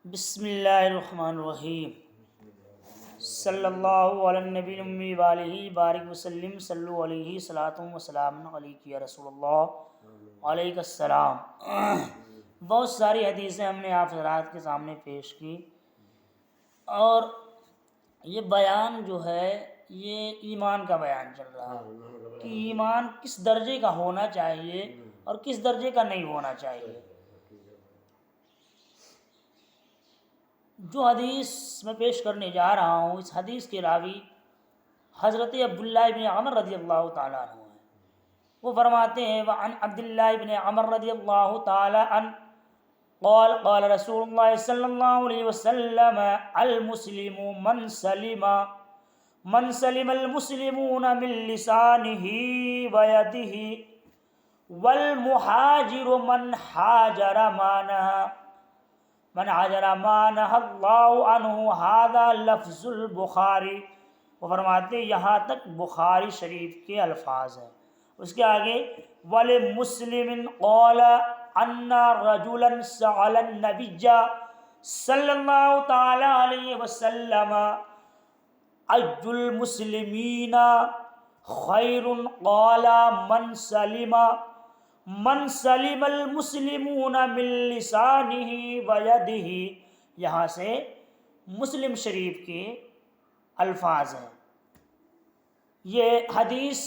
بسم اللہ الرحمن الرحیم صلی اللہ علی النبی الامی وآلہ بارک وسلم صلو علیہ صلاۃ وسلام علیک یا رسول اللہ علیہ السلام۔ بہت ساری حدیثیں ہم نے آپ حضرات کے سامنے پیش کی، اور یہ بیان جو ہے یہ ایمان کا بیان چل رہا ہے کہ ایمان کس درجے کا ہونا چاہیے اور کس درجے کا نہیں ہونا چاہیے۔ جو حدیث میں پیش کرنے جا رہا ہوں، اس حدیث کے راوی حضرت عبداللہ ابن عمر رضی اللہ تعالیٰ عنہ ہیں۔ وہ فرماتے ہیں وعن عبداللہ ابن عمر رضی اللہ تعالیٰ عنہ قال قال رسول اللہ صلی اللہ علیہ وسلم المسلم من سلم المسلمون من لسانه ويده والمحاجر من حاجر ما نهى اللہ عنہ هذا لفظ البخاری۔ وہ فرماتے یہاں تک بخاری شریف کے الفاظ ہیں۔ اس کے آگے وَلِمُسْلِمٍ قَالَ أَنَّ رَجُلًا سَأَلَ النَّبِيَّ صلی اللہ تعالی علیہ وسلم أَيُّ الْمُسْلِمِينَ خَيْرٌ قَالَ من سلم المسلمون من لسانه ويده۔ یہاں سے مسلم شریف کے الفاظ ہیں۔ یہ حدیث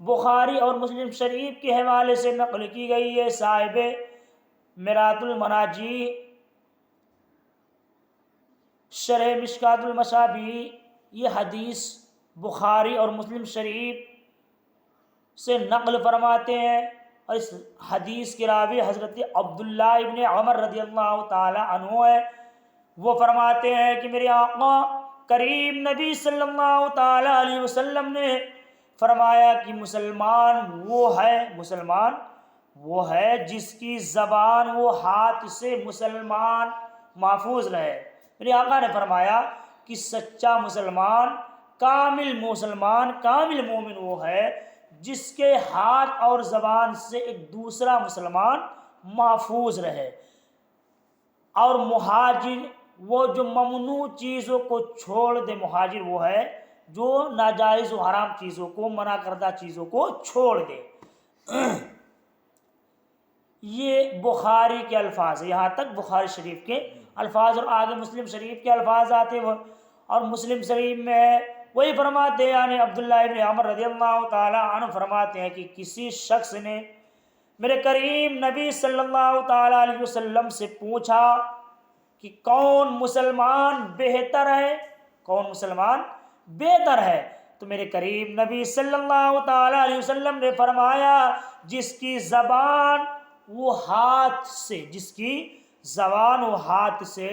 بخاری اور مسلم شریف کے حوالے سے نقل کی گئی ہے۔ صاحب مرات المناجی شرح مشکات المصابیح یہ حدیث بخاری اور مسلم شریف سے نقل فرماتے ہیں، اور اس حدیث کے راوی حضرت عبداللہ ابن عمر رضی اللہ تعالی عنہ ہے۔ وہ فرماتے ہیں کہ میرے آقا کریم نبی صلی اللہ تعالی علیہ وسلم نے فرمایا کہ مسلمان وہ ہے جس کی زبان و ہاتھ سے مسلمان محفوظ رہے۔ میرے آقا نے فرمایا کہ سچا مسلمان، کامل مومن وہ ہے جس کے ہاتھ اور زبان سے ایک دوسرا مسلمان محفوظ رہے۔ اور مہاجر وہ جو ممنوع چیزوں کو چھوڑ دے، مہاجر وہ ہے جو ناجائز و حرام چیزوں کو، منع کردہ چیزوں کو چھوڑ دے۔ یہ بخاری کے الفاظ ہیں، یہاں تک بخاری شریف کے الفاظ، اور آگے مسلم شریف کے الفاظ آتے ہیں، اور مسلم شریف میں وہی فرماتے ہیں، یعنی عبداللہ ابن عمر رضی اللہ تعالی عنہ فرماتے ہیں کہ کسی شخص نے میرے کریم نبی صلی اللہ تعالی علیہ وسلم سے پوچھا کہ کون مسلمان بہتر ہے، تو میرے کریم نبی صلی اللہ تعالی علیہ وسلم نے فرمایا جس کی زبان و ہاتھ سے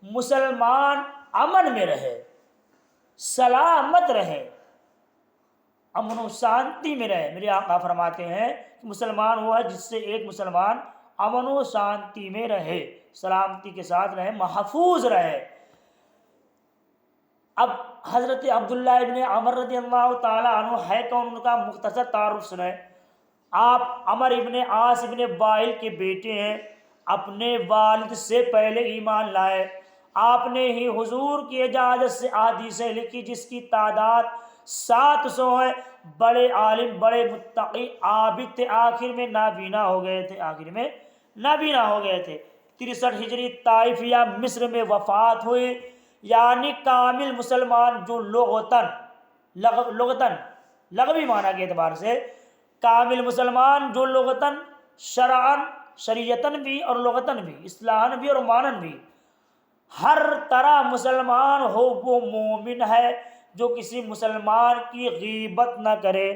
مسلمان امن میں رہے، سلامت رہے، امن و شانتی میں رہے۔ میرے آقا فرماتے ہیں کہ مسلمان وہ ہے جس سے ایک مسلمان امن و شانتی میں رہے، سلامتی کے ساتھ رہے، محفوظ رہے۔ اب حضرت عبداللہ ابن عمر رضی اللہ تعالی عنہ ہے کون، ان کا مختصر تعارف سنیں۔ آپ عمر ابن عاص ابن وائل کے بیٹے ہیں، اپنے والد سے پہلے ایمان لائے۔ آپ نے ہی حضور کی اجازت سے احادیثیں لکھی جس کی تعداد 700 ہے۔ بڑے عالم، بڑے متقی، عابد تھے، آخر میں نابینا ہو گئے تھے۔ 63 ہجری طائف یا مصر میں وفات ہوئی۔ یعنی کامل مسلمان جو لغوی معنی کے اعتبار سے کامل مسلمان جو لغتاً، شرعاً، شریعتاً بھی اور لغتاً بھی، اصطلاحاً بھی اور معناً بھی ہر طرح مسلمان ہو، وہ مومن ہے جو کسی مسلمان کی غیبت نہ کرے،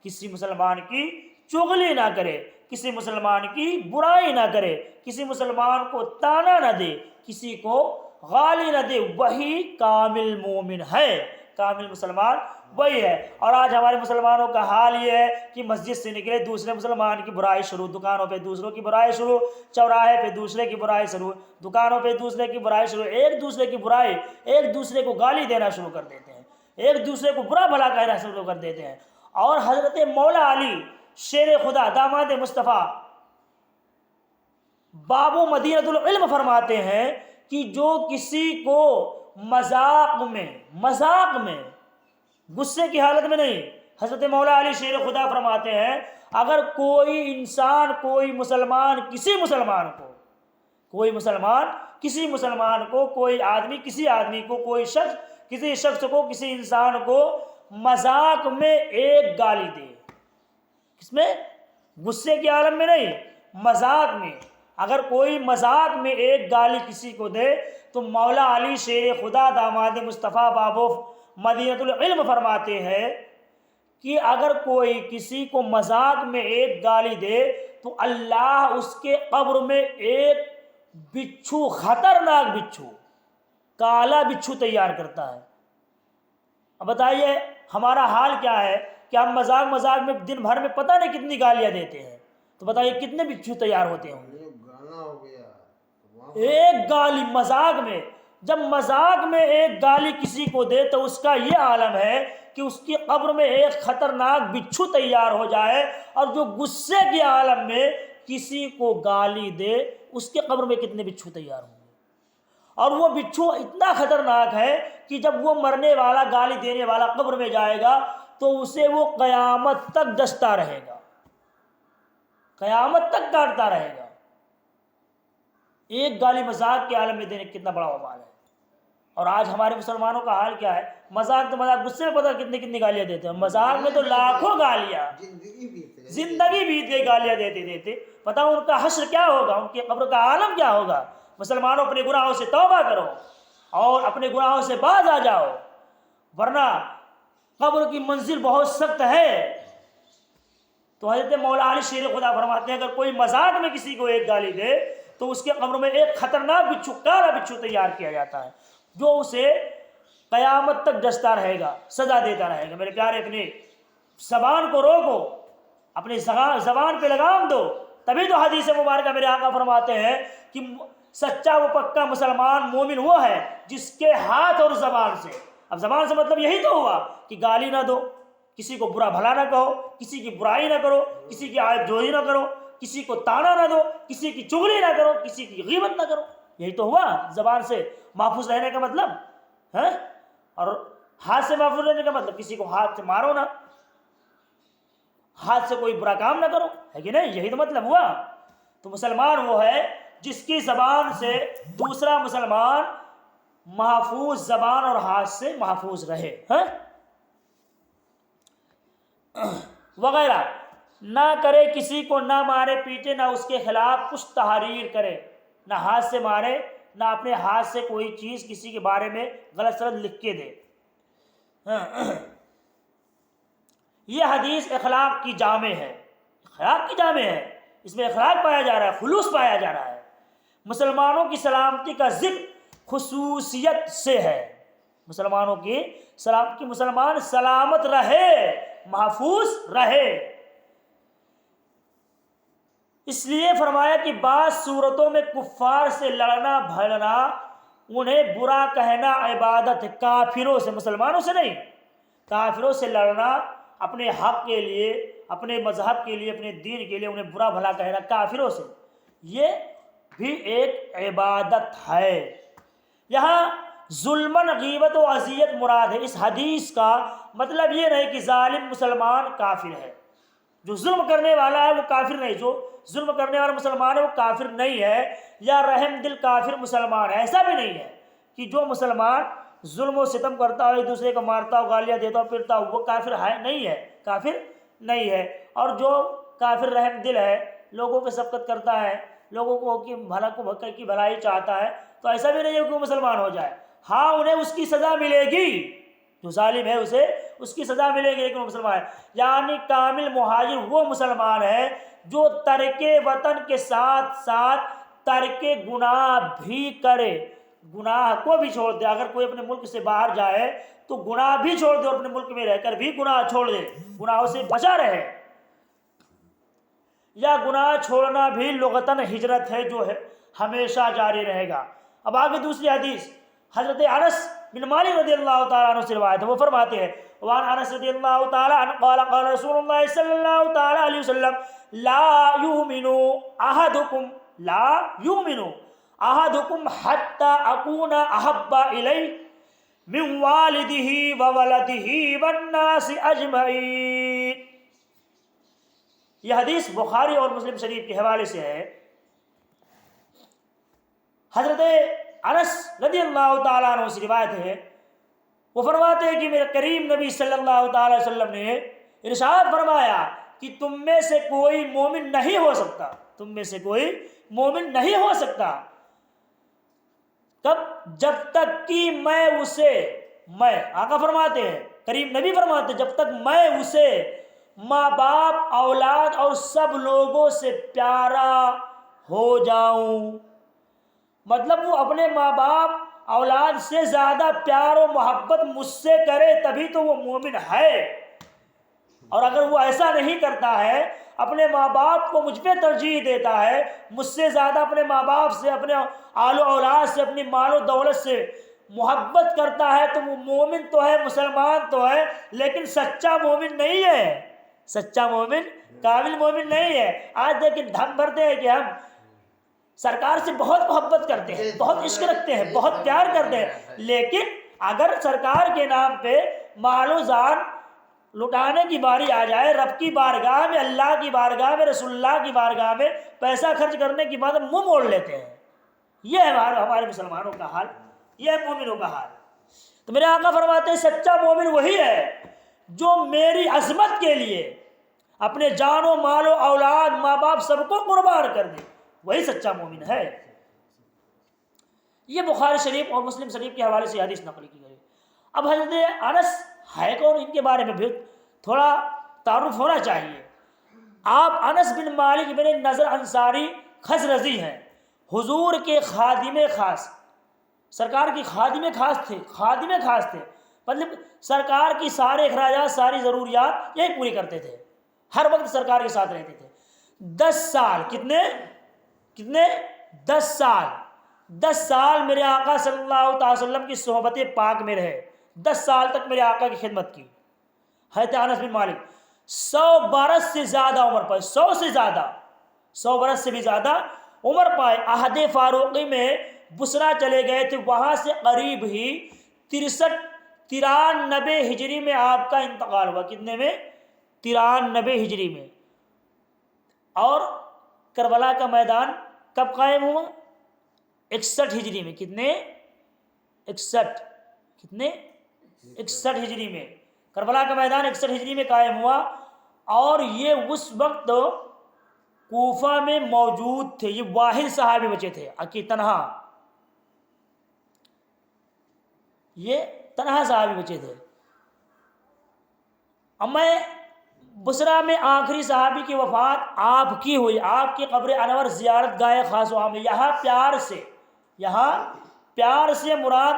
کسی مسلمان کی چغلی نہ کرے، کسی مسلمان کی برائی نہ کرے، کسی مسلمان کو تانا نہ دے، کسی کو گالی نہ دے، وہی کامل مومن ہے، کامل مسلمان وہی ہے۔ اور آج ہمارے مسلمانوں کا حال یہ ہے کہ مسجد سے نکلے دوسرے مسلمان کی برائی شروع، دکانوں پہ دوسروں کی برائی شروع، چوراہے پہ دوسرے کی برائی شروع، دکانوں پہ دوسرے کی برائی شروع، ایک دوسرے کی برائی، ایک دوسرے کو گالی دینا شروع کر دیتے ہیں، ایک دوسرے کو برا بھلا کہنا شروع کر دیتے ہیں۔ اور حضرت مولا علی شیر خدا داماد مصطفیٰ بابو مدینۃ العلم فرماتے ہیں کہ جو کسی کو مذاق میں غصے کی حالت میں نہیں، حضرت مولا علی شیر خدا فرماتے ہیں اگر کوئی انسان کوئی مسلمان کسی مسلمان کو کوئی آدمی کسی آدمی کو، کوئی شخص کسی شخص کو، کسی انسان کو مذاق میں ایک گالی دے، کس میں؟ غصے کی عالم میں نہیں، مذاق میں، اگر کوئی مذاق میں ایک گالی کسی کو دے تو مولا علی شیر خدا داماد مصطفیٰ بابو مدینۃ العلم فرماتے ہیں کہ اگر کوئی کسی کو مذاق میں ایک گالی دے تو اللہ اس کے قبر میں ایک بچھو، خطرناک بچھو، کالا بچھو تیار کرتا ہے۔ اب بتائیے ہمارا حال کیا ہے کہ ہم مذاق میں دن بھر میں پتہ نہیں کتنی گالیاں دیتے ہیں، تو بتائیے کتنے بچھو تیار ہوتے ہوں گے؟ ایک گالی مذاق میں، جب مذاق میں ایک گالی کسی کو دے تو اس کا یہ عالم ہے کہ اس کی قبر میں ایک خطرناک بچھو تیار ہو جائے، اور جو غصے کے عالم میں کسی کو گالی دے اس کے قبر میں کتنے بچھو تیار ہوں گے؟ اور وہ بچھو اتنا خطرناک ہے کہ جب وہ مرنے والا، گالی دینے والا قبر میں جائے گا تو اسے وہ قیامت تک ڈستا رہے گا، قیامت تک کاٹتا رہے گا۔ ایک گالی مذاق کے عالم میں دینے کتنا بڑا وبال ہے۔ اور آج ہمارے مسلمانوں کا حال کیا ہے؟ مذاق تو مذاق، غصے میں پتہ کتنی گالیاں دیتے ہیں، مذاق میں تو لاکھوں گالیاں، زندگی بیت گئی گالیاں دیتے پتہ ان کا حشر کیا ہوگا، ان کی قبر کا عالم کیا ہوگا۔ مسلمانوں اپنے گناہوں سے توبہ کرو اور اپنے گناہوں سے باز آ جاؤ، ورنہ قبر کی منزل بہت سخت ہے۔ تو حضرت مولا علی شیر خدا فرماتے ہیں اگر کوئی مذاق میں کسی کو ایک گالی دے تو اس کے قبر میں ایک خطرناک بچھو، کالا بچھو تیار کیا جاتا ہے جو اسے قیامت تک ڈستا رہے گا، سزا دیتا رہے گا۔ میرے پیارے، اپنی زبان کو روکو، اپنی زبان پہ لگام دو، تبھی تو حدیث مبارکہ میرے آقا فرماتے ہیں کہ سچا و پکا مسلمان مومن وہ ہے جس کے ہاتھ اور زبان سے، اب زبان سے مطلب یہی تو ہوا کہ گالی نہ دو، کسی کو برا بھلا نہ کہو، کسی کی برائی نہ کرو، کسی کی عیب جوئی نہ کرو، کسی کو تانا نہ دو، کسی کی چغلی نہ کرو، کسی کی غیبت نہ کرو۔ یہی تو ہوا زبان سے محفوظ رہنے کا مطلب ہے۔ اور ہاتھ سے محفوظ رہنے کا مطلب کسی کو ہاتھ سے مارو نہ، ہاتھ سے کوئی برا کام نہ کرو، ہے کہ نہیں؟ یہی تو مطلب ہوا۔ تو مسلمان وہ ہے جس کی زبان سے دوسرا مسلمان محفوظ، زبان اور ہاتھ سے محفوظ رہے، وغیرہ نہ کرے، کسی کو نہ مارے پیٹے، نہ اس کے خلاف کچھ تحریر کرے، نہ ہاتھ سے مارے، نہ اپنے ہاتھ سے کوئی چیز کسی کے بارے میں غلط سلط لکھ کے دے۔ یہ حدیث اخلاق کی جامع ہے، اخلاق کی جامع ہے، اس میں اخلاق پایا جا رہا ہے، خلوص پایا جا رہا ہے۔ مسلمانوں کی سلامتی کا ذکر خصوصیت سے ہے، مسلمانوں کی سلامتی، مسلمان سلامت رہے، محفوظ رہے۔ اس لیے فرمایا کہ بعض صورتوں میں کفار سے لڑنا بھڑنا، انہیں برا کہنا عبادت ہے، کافروں سے، مسلمانوں سے نہیں، کافروں سے لڑنا اپنے حق کے لیے، اپنے مذہب کے لیے، اپنے دین کے لیے انہیں برا بھلا کہنا کافروں سے، یہ بھی ایک عبادت ہے۔ یہاں ظلمن، غیبت و اذیت مراد ہے۔ اس حدیث کا مطلب یہ نہیں کہ ظالم مسلمان کافر ہے، جو ظلم کرنے والا ہے وہ کافر نہیں، جو ظلم کرنے والا مسلمان ہے وہ کافر نہیں ہے، یا رحم دل کافر مسلمان ہے، ایسا بھی نہیں ہے کہ جو مسلمان ظلم و ستم کرتا ہو، ایک دوسرے کو مارتا ہو، گالیاں دیتا ہو، پھرتا ہو، وہ کافر ہے نہیں ہے، کافر نہیں ہے۔ اور جو کافر رحم دل ہے، لوگوں پہ شفقت کرتا ہے، لوگوں کو کی بھلائی چاہتا ہے، تو ایسا بھی نہیں ہے کہ وہ مسلمان ہو جائے۔ ہاں انہیں اس کی سزا ملے گی، جو ظالم ہے اسے اس کی سزا ملے گی، لیکن وہ مسلمان ہے۔ یعنی کامل مہاجر وہ مسلمان ہے جو ترک وطن کے ساتھ ساتھ ترک گناہ بھی کرے، گناہ کو بھی چھوڑ دے۔ اگر کوئی اپنے ملک سے باہر جائے تو گناہ بھی چھوڑ دے، اور اپنے ملک میں رہ کر بھی گناہ چھوڑ دے، گناہوں سے بچا رہے۔ یا گناہ چھوڑنا بھی لغتاً ہجرت ہے، جو ہے ہمیشہ جاری رہے گا۔ اب آگے دوسری حدیث حضرت انس بن مالک رضی اللہ تعالیٰ عنہ سے روایت ہے، وہ فرماتے ہیں وعن انس رضی اللہ تعالیٰ عنہ قال قال رسول اللہ صلی اللہ تعالیٰ علیہ وسلم لا یؤمن احدکم، لا یؤمن احدکم حتی اکون احب الی من والدہ وولدہ والناس اجمعین. یہ حدیث بخاری اور مسلم شریف کے حوالے سے ہے. حضرت انس رضی اللہ تعالیٰ عنہ سے روایت ہے، وہ فرماتے ہیں کہ میرے کریم نبی صلی اللہ تعالی وسلم نے ارشاد فرمایا کہ تم میں سے کوئی مومن نہیں ہو سکتا، تم میں سے کوئی مومن نہیں ہو سکتا کب؟ جب تک کہ میں آقا فرماتے ہیں، کریم نبی فرماتے ہیں، جب تک میں اسے ماں باپ، اولاد اور سب لوگوں سے پیارا ہو جاؤں. مطلب وہ اپنے ماں باپ اولاد سے زیادہ پیار و محبت مجھ سے کرے تبھی تو وہ مومن ہے. اور اگر وہ ایسا نہیں کرتا ہے، اپنے ماں باپ کو مجھ پہ ترجیح دیتا ہے، مجھ سے زیادہ اپنے ماں باپ سے، اپنے آل و اولاد سے، اپنی مال و دولت سے محبت کرتا ہے، تو وہ مومن تو ہے، مسلمان تو ہے، لیکن سچا مومن نہیں ہے. سچا مومن، کامل مومن نہیں ہے. آج لیکن دھم بھرتے ہیں کہ ہم سرکار سے بہت محبت کرتے ہیں، بہت عشق رکھتے ہیں، بہت پیار کرتے ہیں، لیکن اگر سرکار کے نام پہ مال و زار لٹانے کی باری آ جائے، رب کی بارگاہ میں، اللہ کی بارگاہ میں، رسول اللہ کی بارگاہ میں پیسہ خرچ کرنے کی بعد منہ موڑ لیتے ہیں. یہ ہے ہمارے مسلمانوں کا حال، یہ ہے مومنوں کا حال. تو میرے آقا فرماتے ہیں سچا مومن وہی ہے جو میری عظمت کے لیے اپنے جان و مال و اولاد، ماں باپ سب کو قربان کر دے، وہی سچا مومن ہے. یہ بخاری شریف اور مسلم شریف کے حوالے سے حدیث نقل کی گئی. اب حضرت انس ہے کون، ان کے بارے میں بھی تھوڑا تعارف ہونا چاہیے. آپ انس بن مالک بن نضر انصاری خزرجی ہیں، حضور کے خادم خاص، سرکار کی خادم خاص تھے. خادم خاص تھے مطلب سرکار کی سارے اخراجات، ساری ضروریات یہی پوری کرتے تھے، ہر وقت سرکار کے ساتھ رہتے تھے. 10 سال کتنے 10 سال میرے آقا صلی اللہ تعالی وسلم کی صحبت پاک میں رہے. 10 سال تک میرے آقا کی خدمت کی. حضرت انس بن مالک 100 برس سے زیادہ عمر پائے، 100 برس سے بھی زیادہ عمر پائے. عہد فاروقی میں بصرہ چلے گئے تھے، وہاں سے قریب ہی 93 ہجری میں آپ کا انتقال ہوا. کتنے میں؟ 93 ہجری میں. اور کربلا کا میدان کب قائم ہوا؟ 61 ہجری میں. کتنے؟ 61 ہجری میں کربلا کا میدان 61 ہجری میں قائم ہوا. اور یہ اس وقت کوفہ میں موجود تھے. یہ واحد صحابی بچے تھے، تنہا، یہ تنہا صحابی بچے تھے. اب میں بصرہ میں آخری صحابی کی وفات آپ کی ہوئی، آپ کی قبر انور زیارت گاہ خاص و عام. یہاں پیار سے مراد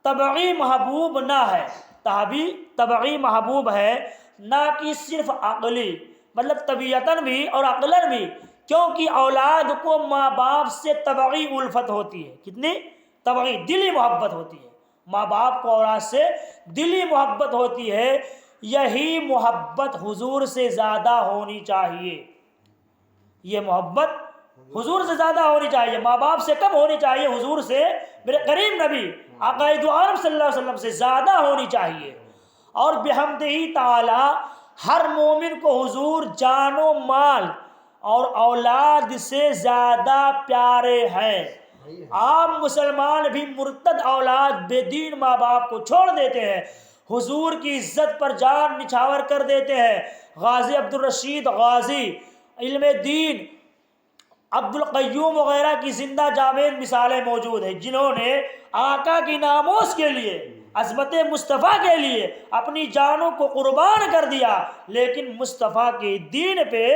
طبعی محبوب نہ ہے، طبعی محبوب ہے، نہ کہ صرف عقلی، مطلب طبیعتاً بھی اور عقلاً بھی، کیونکہ اولاد کو ماں باپ سے طبعی الفت ہوتی ہے. کتنی طبعی؟ دلی محبت ہوتی ہے. ماں باپ کو اولاد سے دلی محبت ہوتی ہے. یہی محبت حضور سے زیادہ ہونی چاہیے. یہ محبت حضور سے زیادہ ہونی چاہیے، ماں باپ سے کم ہونی چاہیے، حضور سے، میرے کریم نبی آقا دو عالم صلی اللہ علیہ وسلم سے زیادہ ہونی چاہیے. اور بحمدہ تعالی ہر مومن کو حضور جان و مال اور اولاد سے زیادہ پیارے ہیں. عام مسلمان بھی مرتد اولاد، بے دین ماں باپ کو چھوڑ دیتے ہیں، حضور کی عزت پر جان نچھاور کر دیتے ہیں. غازی عبدالرشید غازی، علم دین، عبد القیوم وغیرہ کی زندہ جاوید مثالیں موجود ہیں، جنہوں نے آقا کی ناموس کے لیے، عظمت مصطفیٰ کے لیے اپنی جانوں کو قربان کر دیا، لیکن مصطفیٰ کے دین پہ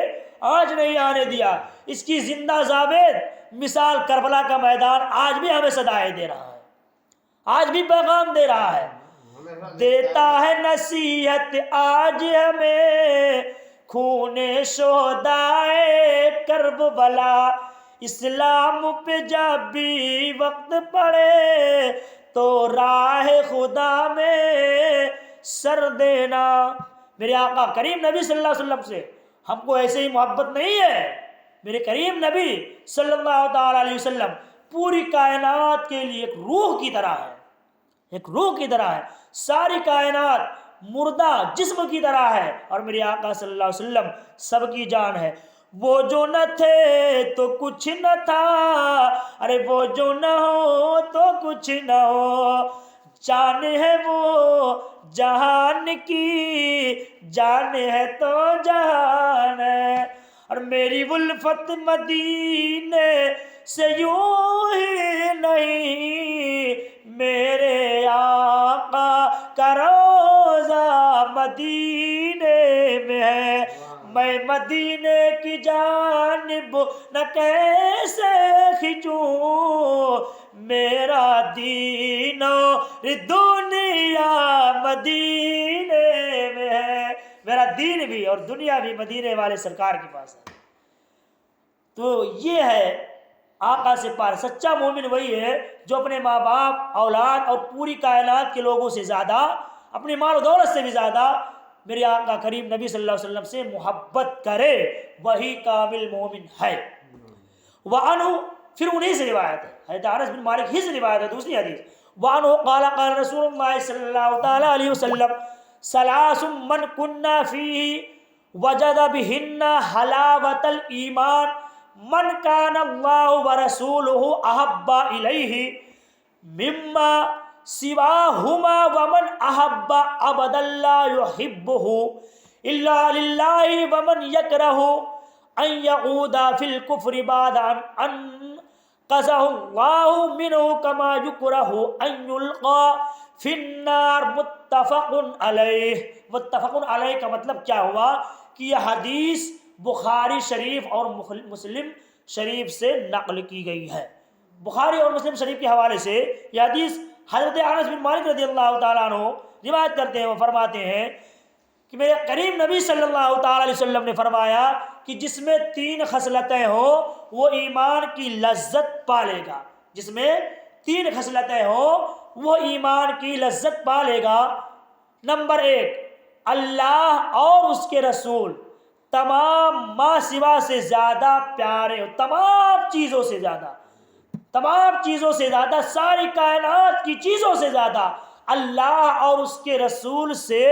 آج نہیں آنے دیا. اس کی زندہ جاوید مثال کربلا کا میدان آج بھی ہمیں صدائے دے رہا ہے، آج بھی پیغام دے رہا ہے، دیتا ہے نصیحت آج ہمیں خون شہدائے کربلا. اسلام پہ جب بھی وقت پڑے تو راہ خدا میں سر دینا. میرے آقا کریم نبی صلی اللہ علیہ وسلم سے ہم کو ایسے ہی محبت نہیں ہے. میرے کریم نبی صلی اللہ تعالی علیہ وسلم پوری کائنات کے لیے ایک روح کی طرح ہے، ایک روح کی طرح ہے، ساری کائنات مردہ جسم کی طرح ہے، اور میرے آقا صلی اللہ علیہ وسلم سب کی جان ہے۔ وہ جو نہ تھے تو کچھ نہ تھا، ارے وہ جو نہ ہو تو کچھ نہ ہو، جان ہے وہ جہان کی، جان ہے تو جہان ہے۔ اور میری الفت مدینے سے یوں ہی نہیں، میرے آقا کا روضہ مدینے میں ہے، میں مدینے کی جانب نہ کیسے کھنچوں، میرا دین اور دنیا مدینے میں ہے، میرا دین بھی اور دنیا بھی مدینے والے سرکار کے پاس ہے۔ تو یہ ہے آقا سے پیار۔ سچا مومن وہی ہے جو اپنے ماں باپ، اولاد اور پوری کائنات کے لوگوں سے زیادہ، اپنی مال و دولت سے بھی زیادہ میرے آقا کریم نبی صلی اللہ علیہ وسلم سے محبت کرے، وہی کامل مومن ہے۔ وعنہ، پھر انہی سے روایت ہے، حضرت انس بن مالک ہی سے روایت ہے دوسری حدیث۔ وعنہ قال قال رسول اللہ صلی اللہ تعالی علیہ وسلم ثلاث من کنا فیہ وجد بہن حلاوۃ الایمان، من کان اللہ ورسولہ احب الیہ مما سواہما، ومن احب عبدا لا یحبہ الا للہ، ومن یکرہ ان یعود فی الکفر بعد ان انقذہ اللہ منہ کما یکرہ ان یلقى فی النار، متفق علیہ۔ متفق علیہ کا مطلب کیا ہوا کہ یہ حدیث بخاری شریف اور مسلم شریف سے نقل کی گئی ہے۔ بخاری اور مسلم شریف کے حوالے سے یہ حدیث حضرت انس بن مالک رضی اللہ تعالیٰ عنہ روایت کرتے ہیں، وہ فرماتے ہیں کہ میرے کریم نبی صلی اللہ تعالیٰ علیہ وسلم نے فرمایا کہ جس میں 3 خصلتیں ہوں وہ ایمان کی لذت پالے گا، جس میں 3 خصلتیں ہوں وہ ایمان کی لذت پالے گا۔ نمبر 1، اللہ اور اس کے رسول تمام ما سوا سے زیادہ پیارے ہو، تمام چیزوں سے زیادہ، تمام چیزوں سے زیادہ، ساری کائنات کی چیزوں سے زیادہ اللہ اور اس کے رسول سے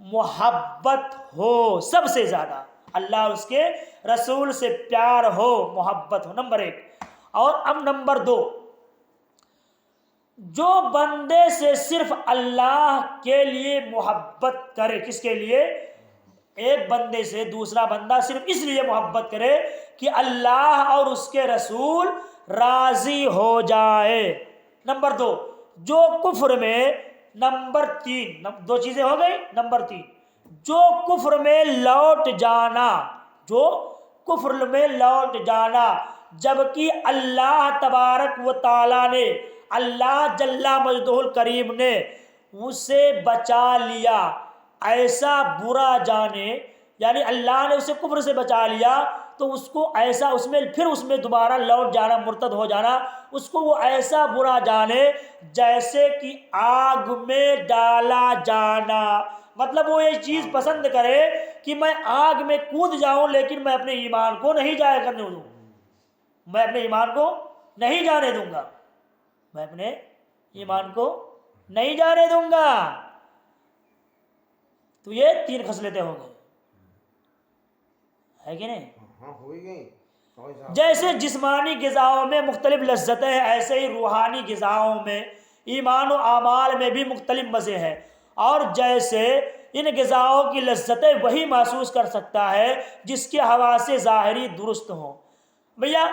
محبت ہو، سب سے زیادہ اللہ اور اس کے رسول سے پیار ہو، محبت ہو، نمبر 1۔ اور اب نمبر 2، جو بندے سے صرف اللہ کے لیے محبت کرے، کس کے لیے؟ ایک بندے سے دوسرا بندہ صرف اس لیے محبت کرے کہ اللہ اور اس کے رسول راضی ہو جائے۔ نمبر 2، جو کفر میں، نمبر 3، 2 چیزیں ہو گئی۔ نمبر 3، جو کفر میں لوٹ جانا، جو کفر میں لوٹ جانا جبکہ اللہ تبارک و تعالیٰ نے، اللہ جل مجدہ الکریم نے اسے بچا لیا، ایسا برا جانے، یعنی اللہ نے اسے کفر سے بچا لیا تو اس کو ایسا، اس میں پھر اس میں دوبارہ لوٹ جانا، مرتد ہو جانا، اس کو وہ ایسا برا جانے جیسے کہ آگ میں ڈالا جانا۔ مطلب وہ یہ چیز پسند کرے کہ میں آگ میں کود جاؤں لیکن میں اپنے ایمان کو نہیں جایا کرنے دوں، میں اپنے ایمان کو نہیں جانے دوں گا، میں اپنے ایمان کو نہیں جانے دوں گا۔ تو یہ 3 خصلتیں ہو گئی، ہے کہ نہیں؟ ہاں ہوئی گئی۔ جیسے جسمانی غذاؤں میں مختلف لذتیں ہیں، ایسے ہی روحانی غذاؤں میں، ایمان و اعمال میں بھی مختلف مزے ہیں، اور جیسے ان غذاؤں کی لذتیں وہی محسوس کر سکتا ہے جس کے حواس ظاہری درست ہوں۔ بھیا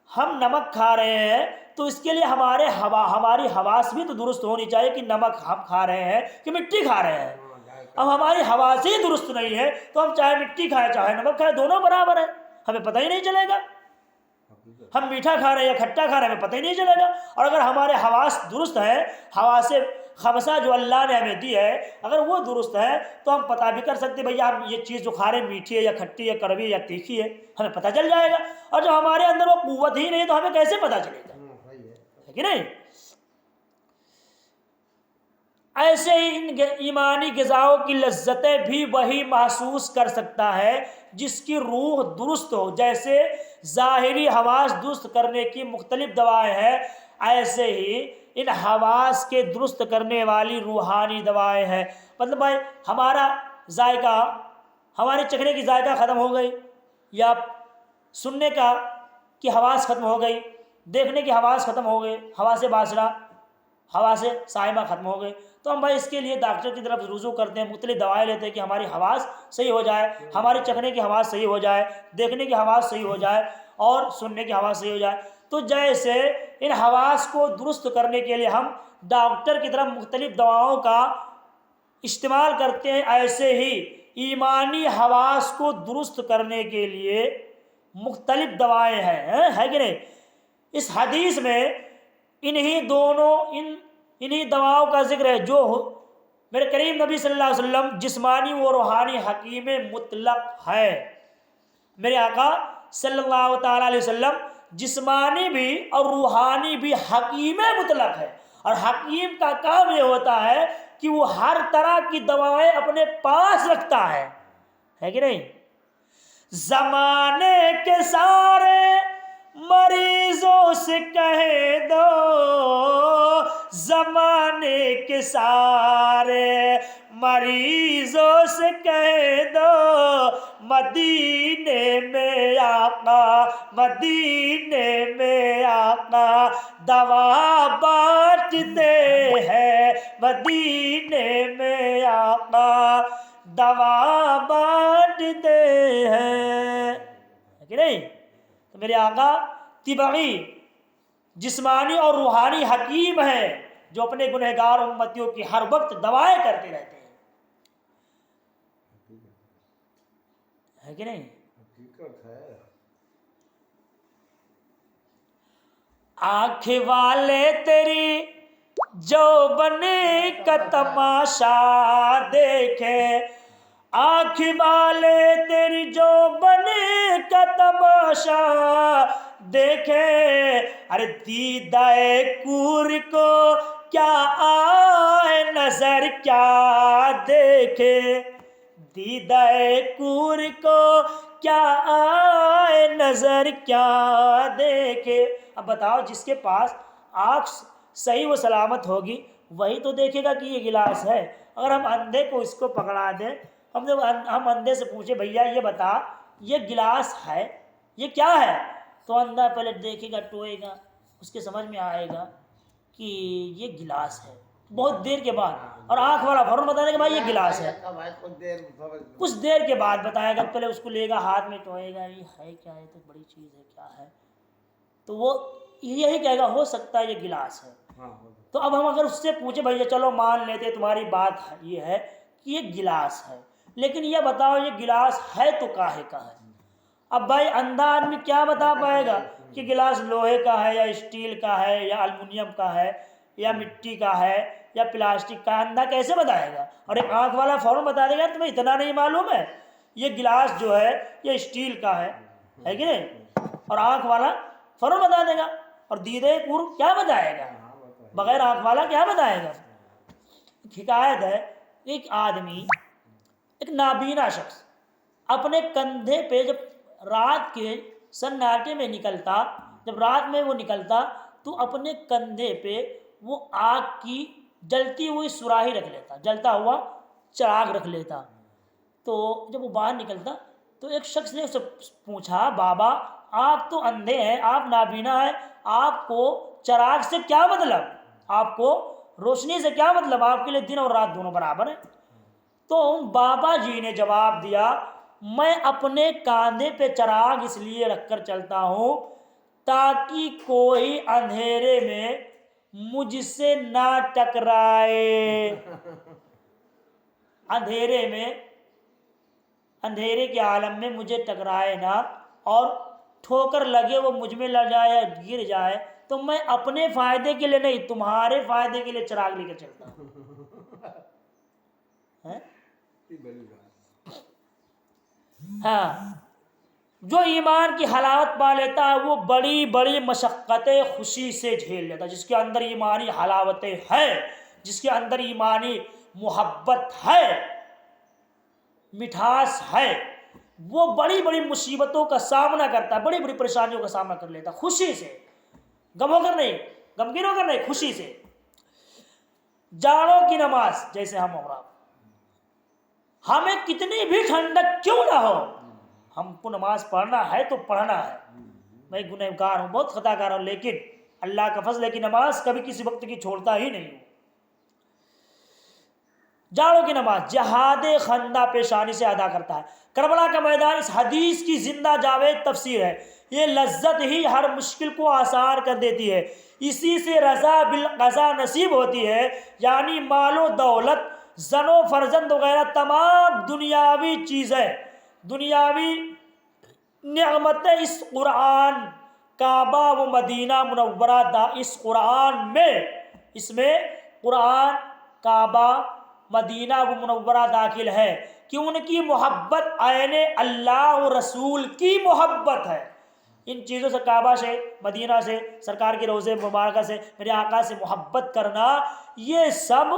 ہم نمک کھا رہے ہیں تو اس کے لیے ہماری حواس بھی تو درست ہونی چاہیے کہ نمک ہم کھا رہے ہیں کہ مٹی کھا رہے ہیں۔ اب ہماری حواس ہی درست نہیں ہے تو ہم چاہے مٹی کھائیں چاہے نمک کھائیں، دونوں برابر ہیں، ہمیں پتہ ہی نہیں چلے گا۔ ہم میٹھا کھا رہے ہیں یا کھٹا کھا رہے ہیں ہمیں پتہ ہی نہیں چلے گا۔ اور اگر ہمارے حواس درست ہیں، حواس خمسہ جو اللہ نے ہمیں دی ہے اگر وہ درست ہے تو ہم پتہ بھی کر سکتے بھیا ہم یہ چیز جو کھا رہے ہیں میٹھی ہے یا کھٹی ہے، کڑوی یا تیکھی ہے، ہمیں پتہ چل جائے گا۔ اور جو ہمارے اندر وہ قوت ہی نہیں تو ہمیں کیسے پتہ چلے گا، ہے کہ نہیں؟ ایسے ہی ان ایمانی غذاؤں کی لذتیں بھی وہی محسوس کر سکتا ہے جس کی روح درست ہو، جیسے ظاہری حواس درست کرنے کی مختلف دوائیں ہیں، ایسے ہی ان حواس کے درست کرنے والی روحانی دوائیں ہیں۔ مطلب بھائی ہمارا ذائقہ، ہمارے چکھنے کی ذائقہ ختم ہو گئی، یا سننے کا کی حواس ختم ہو گئی، دیکھنے کی حواس ختم ہو گئی، حواس باصرہ، حواس صائمہ ختم ہو گئی، تو ہم بھائی اس کے لیے ڈاکٹر کی طرف رجوع کرتے ہیں، مختلف دوائیں لیتے ہیں کہ ہماری حواس صحیح ہو جائے، ہماری چکھنے کی حواس صحیح ہو جائے، دیکھنے کی حواس صحیح ہو جائے اور سننے کی حواس صحیح ہو جائے۔ تو جیسے ان حواس کو درست کرنے کے لیے ہم ڈاکٹر کی طرف مختلف دواؤں کا استعمال کرتے ہیں، ایسے ہی ایمانی حواس کو درست کرنے کے لیے مختلف دوائیں ہیں، ہے کہ نہیں؟ اس حدیث میں انہی دواؤں کا ذکر ہے جو میرے کریم نبی صلی اللہ علیہ وسلم جسمانی و روحانی حکیم مطلق ہے۔ میرے آقا صلی اللہ تعالی علیہ وسلم جسمانی بھی اور روحانی بھی حکیم مطلق ہے، اور حکیم کا کام یہ ہوتا ہے کہ وہ ہر طرح کی دوائیں اپنے پاس رکھتا ہے کہ نہیں؟ زمانے کے سارے مریضوں سے کہہ دو، زمانے کے سارے مریضوں سے کہہ دو، مدینے میں آقا، مدینے میں آقا دوا بانٹتے ہیں، مدینے میں آقا دوا بانٹتے ہیں، کہ نہیں؟ تو میرے آقا طبعی جسمانی اور روحانی حکیم ہے جو اپنے گنہگار امتیوں کی ہر وقت دوائیں کرتے رہتے ہیں، ہے کہ نہیں؟ حقیقت ہے۔ آنکھ والے تیری جو بنے کا تماشا دیکھے، آنکھ والے تیری جو بنے کا تماشا دیکھے، ارے دیدہ کور کو کیا آئے نظر کیا دیکھے، دیدہ کور کو کیا آئے نظر کیا دیکھے۔ اب بتاؤ جس کے پاس آنکھ صحیح و سلامت ہوگی وہی تو دیکھے گا کہ یہ گلاس ہے۔ اگر ہم اندھے کو اس کو پکڑا دیں، ہم اندھے سے پوچھے بھیا یہ بتا یہ گلاس ہے یہ کیا ہے، تو اندھا پہلے دیکھے گا، ٹوئے گا، اس کے سمجھ میں آئے گا کہ یہ گلاس ہے بہت دیر کے بعد، اور آنکھ والا فوراً بتا دے کہ بھائی یہ گلاس ہے، کچھ دیر کے بعد بتائے گا، پہلے اس کو لے گا ہاتھ میں ٹوئے گا، یہ ہے کیا، یہ تو بڑی چیز ہے، کیا ہے، تو وہ یہی کہے گا ہو سکتا ہے یہ گلاس ہے۔ تو اب ہم اگر اس سے پوچھے بھائی چلو مان لیتے تمہاری بات یہ ہے کہ یہ گلاس ہے، لیکن یہ بتاؤ یہ گلاس ہے تو کاہے کا ہے؟ اب بھائی اندھا آدمی کیا بتا پائے گا کہ گلاس لوہے کا ہے یا اسٹیل کا ہے یا الومنیم کا ہے یا مٹی کا ہے یا پلاسٹک کا ہے؟ اندھا کیسے بتائے گا؟ اور ایک آنکھ والا فوراً بتا دے گا تمہیں اتنا نہیں معلوم ہے یہ گلاس جو ہے یہ اسٹیل کا ہے کہ نہیں؟ اور آنکھ والا فوراً بتا دے گا، اور دیدے پور کیا بتائے گا؟ بغیر آنکھ والا کیا بتائے گا؟ حکایت ہے، ایک آدمی، ایک نابینا شخص اپنے کندھے پہ جب رات کے سناٹے میں نکلتا، جب رات میں وہ نکلتا تو اپنے کندھے پہ وہ آگ کی جلتی ہوئی سراہی رکھ لیتا، جلتا ہوا چراغ رکھ لیتا۔ تو جب وہ باہر نکلتا تو ایک شخص نے اسے پوچھا بابا آپ تو اندھے ہیں، آپ نابینا ہیں، آپ کو چراغ سے کیا مطلب، آپ کو روشنی سے کیا مطلب، آپ کے لیے دن اور رات دونوں برابر ہیں؟ تو بابا جی نے جواب دیا میں اپنے کاندھے پہ چراغ اس لیے رکھ کر چلتا ہوں تاکہ کوئی اندھیرے میں مجھ سے نہ ٹکرائے، اندھیرے کے عالم میں مجھے ٹکرائے نہ، اور ٹھوکر لگے وہ مجھ میں لگ جائے گر جائے تو میں اپنے فائدے کے لیے نہیں تمہارے فائدے کے لیے چراغ لے کر چلتا ہوں۔ ہاں، جو ایمان کی حلاوت پا لیتا ہے وہ بڑی بڑی مشقتیں خوشی سے جھیل لیتا ہے، جس کے اندر ایمانی حلاوتیں ہیں، جس کے اندر ایمانی محبت ہے، مٹھاس ہے، وہ بڑی بڑی مصیبتوں کا سامنا کرتا ہے، بڑی بڑی پریشانیوں کا سامنا کر لیتا خوشی سے، غم ہو کر نہیں، غمگین ہو کر نہیں، خوشی سے۔ جاڑوں کی نماز، جیسے ہم اور آپ، ہمیں کتنی بھی ٹھنڈک کیوں نہ ہو، ہم کو نماز پڑھنا ہے تو پڑھنا ہے۔ میں گنہگار ہوں، بہت خطا کار ہوں، لیکن اللہ کا فضل ہے کہ نماز کبھی کسی وقت کی چھوڑتا ہی نہیں ہوں۔ جاڑوں کی نماز جہاد خندہ پیشانی سے ادا کرتا ہے۔ کربلا کا میدان اس حدیث کی زندہ جاوید تفسیر ہے۔ یہ لذت ہی ہر مشکل کو آسان کر دیتی ہے، اسی سے رضا بالقضا نصیب ہوتی ہے، یعنی مال و دولت، زن و فرزند وغیرہ تمام دنیاوی چیزیں، دنیاوی نعمتیں اس قرآن کعبہ و مدینہ منورہ اس قرآن میں، اس میں قرآن کعبہ مدینہ و منورہ داخل ہے کہ ان کی محبت عین اللہ و رسول کی محبت ہے۔ ان چیزوں سے، کعبہ سے، مدینہ سے، سرکار کی روضہ مبارکہ سے، میرے آقا سے محبت کرنا، یہ سب